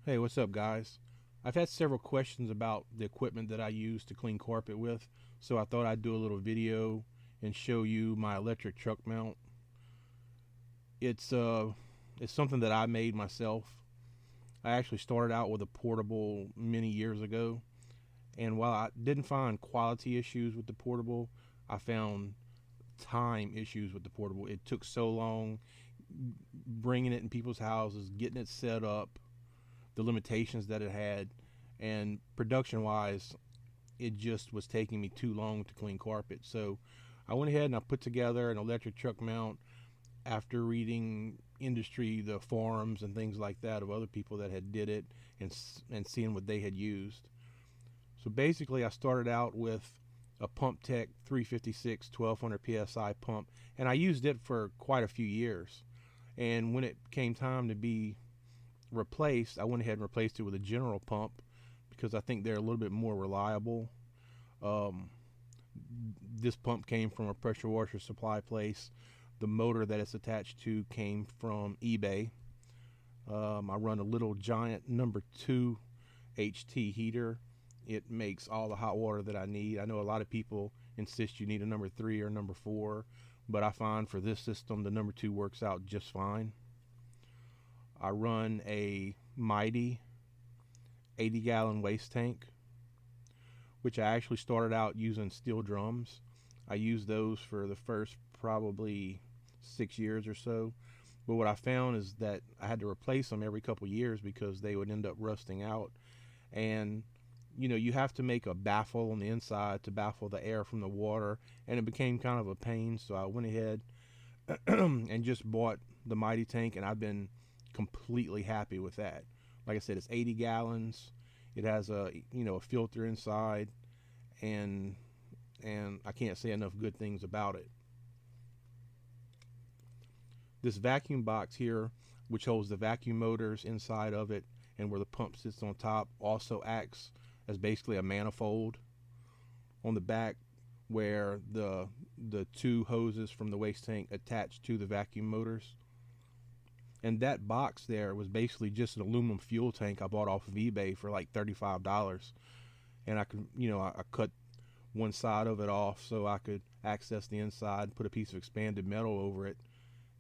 Hey, what's up, guys? I've had several questions about the equipment that I use to clean carpet with, so I thought I'd do a little video and show you my electric truck mount. It's uh, it's something that I made myself. I actually started out with a portable many years ago, and while I didn't find quality issues with the portable, I found time issues with the portable. It took so long bringing it in people's houses, getting it set up, the limitations that it had, and production wise, it just was taking me too long to clean carpet. So I went ahead and I put together an electric truck mount after reading the forums and things like that of other people that had did it and seeing what they had used. So basically, I started out with a Pump Tech 356 1200 psi pump, and I used it for quite a few years. And when it came time to be replaced, I went ahead and replaced it with a General pump because I think they're a little bit more reliable. Um, this pump came from a pressure washer supply place. The motor that it's attached to came from eBay. I run a little giant number 2 HT heater. It makes all the hot water that I need. I know a lot of people insist you need a number 3 or number 4, but I find for this system the number 2 works out just fine. I run a Mighty 80-gallon waste tank, which I actually started out using steel drums. I used those for the first probably 6 years or so. But what I found is that I had to replace them every couple of years because they would end up rusting out. And you have to make a baffle on the inside to baffle the air from the water, and it became kind of a pain. So I went ahead and just bought the Mighty tank, and I've been completely happy with that. Like I said, it's 80 gallons. It has a filter inside, and I can't say enough good things about it. This vacuum box here, which holds the vacuum motors inside of it and where the pump sits on top, also acts as basically a manifold on the back where the two hoses from the waste tank attach to the vacuum motors. And that box there was basically just an aluminum fuel tank I bought off of eBay for like $35. And I could, I cut one side of it off so I could access the inside, put a piece of expanded metal over it,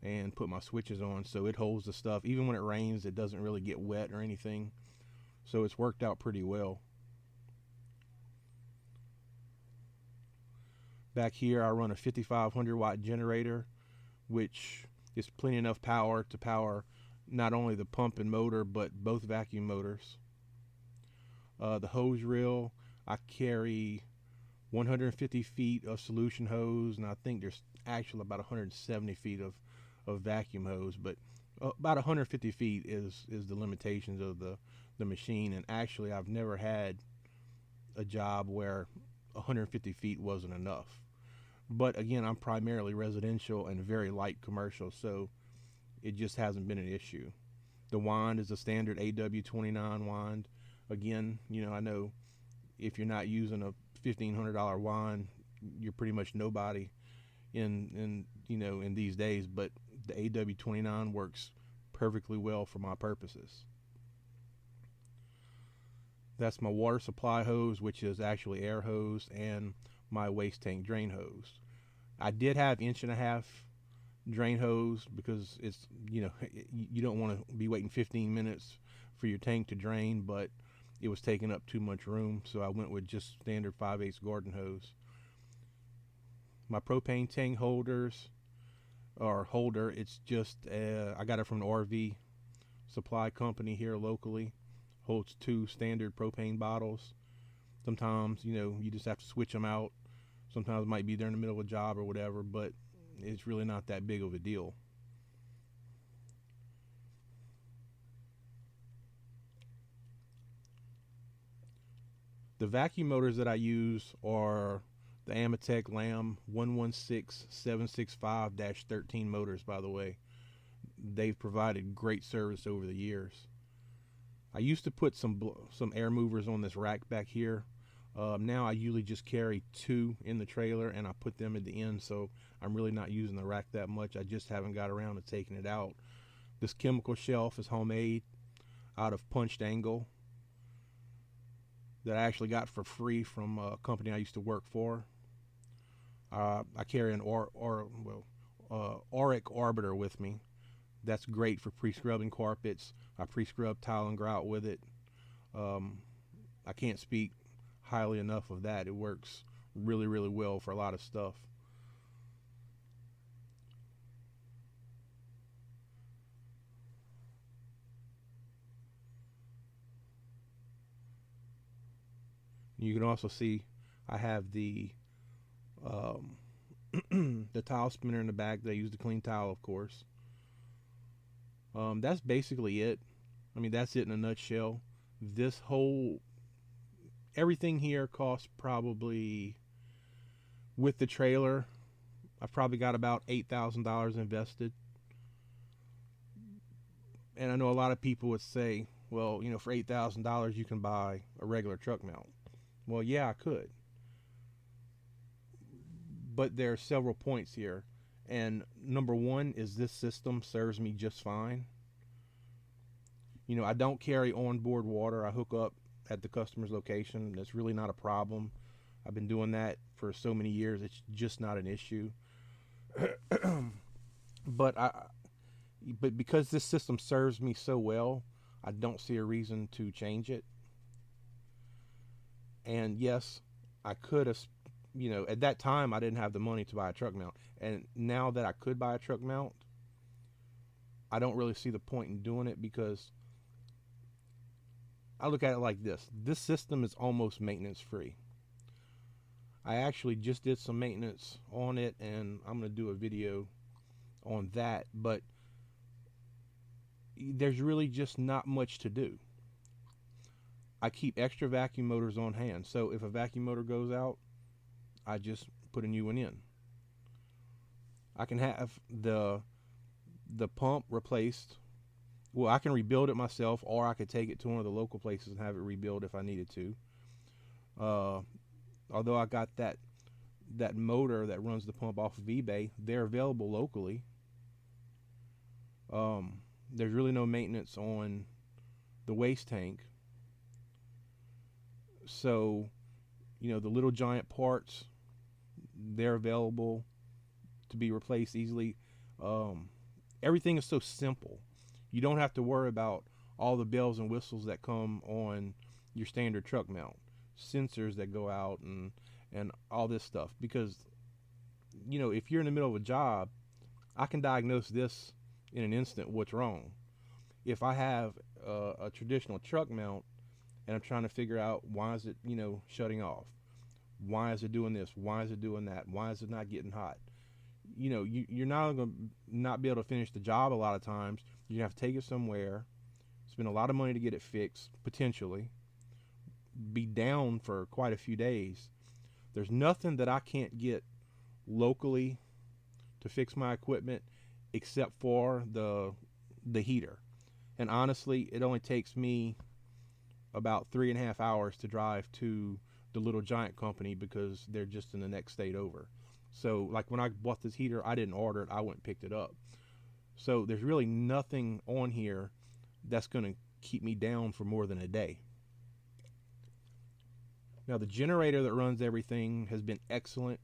and put my switches on so it holds the stuff. Even when it rains, it doesn't really get wet or anything. So it's worked out pretty well. Back here, I run a 5500 watt generator, which is plenty enough power to power not only the pump and motor, but both vacuum motors. The hose reel, I carry 150 feet of solution hose, and I think there's actually about 170 feet of vacuum hose, but about 150 feet is the limitations of the machine. And actually, I've never had a job where 150 feet wasn't enough. But again, I'm primarily residential and very light commercial, so it just hasn't been an issue. The wind is a standard AW29 wind. Again, I know if you're not using a $1,500 wind, you're pretty much nobody in these days. But the AW29 works perfectly well for my purposes. That's my water supply hose, which is actually air hose, and my waste tank drain hose. I did have 1.5-inch drain hose because you don't want to be waiting 15 minutes for your tank to drain, but it was taking up too much room, so I went with just standard 5/8 garden hose. My propane tank holder, it's just I got it from an RV supply company here locally. Holds 2 standard propane bottles. Sometimes you just have to switch them out. Sometimes it might be there in the middle of a job or whatever, but it's really not that big of a deal. The vacuum motors that I use are the Amatec Lam 116765-13 motors, by the way. They've provided great service over the years. I used to put some air movers on this rack back here. Now I usually just carry 2 in the trailer and I put them at the end, so I'm really not using the rack that much. I just haven't got around to taking it out. This chemical shelf is homemade. out of punched angle that I actually got for free from a company I used to work for. I carry an Auric Arbiter with me. That's great for pre-scrubbing carpets. I pre-scrub tile and grout with it. Um, I can't speak highly enough of that. It works really, really well for a lot of stuff. You can also see I have um, the tile spinner in the back that I use to clean tile, of course. That's basically it. I mean, that's it in a nutshell. This whole everything here costs probably, with the trailer, I've probably got about $8,000 invested. And I know a lot of people would say, well, for $8,000 you can buy a regular truck mount. Well, yeah, I could. But there are several points here. And number one is this system serves me just fine. I don't carry onboard water. I hook up at the customer's location. That's really not a problem. I've been doing that for so many years. It's just not an issue. but but because this system serves me so well, I don't see a reason to change it. And yes, I could have, at that time I didn't have the money to buy a truck mount. And now that I could buy a truck mount, I don't really see the point in doing it, because I look at it like this. This system is almost maintenance free. I actually just did some maintenance on it, and I'm going to do a video on that, but there's really just not much to do. I keep extra vacuum motors on hand, so if a vacuum motor goes out, I just put a new one in. I can have the pump replaced. Well, I can rebuild it myself, or I could take it to one of the local places and have it rebuilt if I needed to. Although I got that motor that runs the pump off of eBay, they're available locally. There's really no maintenance on the waste tank. So, the little giant parts, they're available to be replaced easily. Everything is so simple. You don't have to worry about all the bells and whistles that come on your standard truck mount, sensors that go out, and all this stuff. Because, if you're in the middle of a job, I can diagnose this in an instant what's wrong. If I have a traditional truck mount and I'm trying to figure out why is it, shutting off, why is it doing this, why is it doing that, why is it not getting hot, you're not going to not be able to finish the job a lot of times. You're going to have to take it somewhere, spend a lot of money to get it fixed, potentially, be down for quite a few days. There's nothing that I can't get locally to fix my equipment except for the heater. And honestly, it only takes me about 3.5 hours to drive to the Little Giant company, because they're just in the next state over. So, like, when I bought this heater, I didn't order it. I went and picked it up. So there's really nothing on here that's going to keep me down for more than a day. Now, the generator that runs everything has been excellent.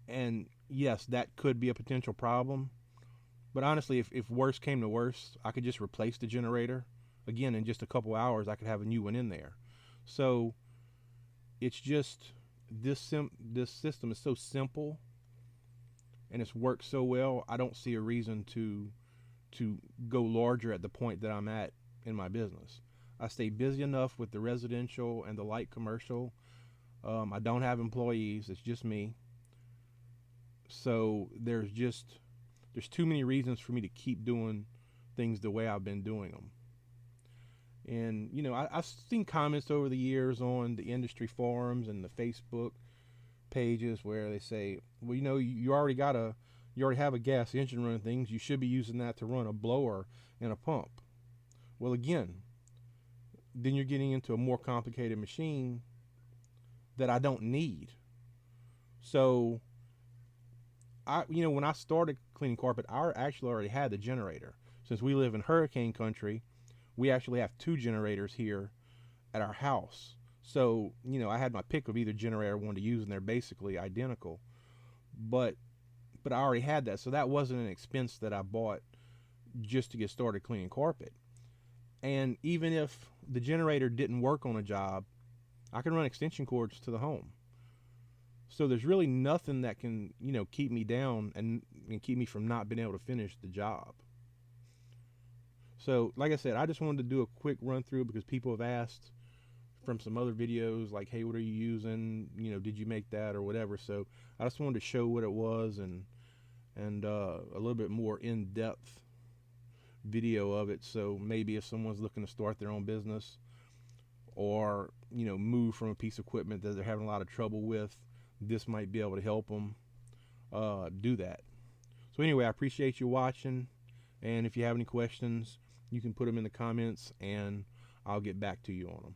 And yes, that could be a potential problem. But honestly, if worse came to worse, I could just replace the generator. Again, in just a couple hours, I could have a new one in there. So it's just this system is so simple, and it's worked so well. I don't see a reason to go larger at the point that I'm at in my business. I stay busy enough with the residential and the light commercial. I don't have employees. It's just me. So there's too many reasons for me to keep doing things the way I've been doing them. And I've seen comments over the years on the industry forums and the Facebook pages where they say, well, you already have a gas engine running things. You should be using that to run a blower and a pump. Well, again, then you're getting into a more complicated machine that I don't need. So when I started cleaning carpet, I actually already had the generator. Since we live in hurricane country, we actually have two generators here at our house. So, I had my pick of either generator I wanted to use, and they're basically identical. But I already had that, so that wasn't an expense that I bought just to get started cleaning carpet. And even if the generator didn't work on a job, I can run extension cords to the home. So there's really nothing that can, keep me down and keep me from not being able to finish the job. So, like I said, I just wanted to do a quick run through because people have asked from some other videos, like, hey, what are you using? Did you make that or whatever? So I just wanted to show what it was and a little bit more in-depth video of it. So maybe if someone's looking to start their own business or, move from a piece of equipment that they're having a lot of trouble with, this might be able to help them do that. So anyway, I appreciate you watching. And if you have any questions, you can put them in the comments and I'll get back to you on them.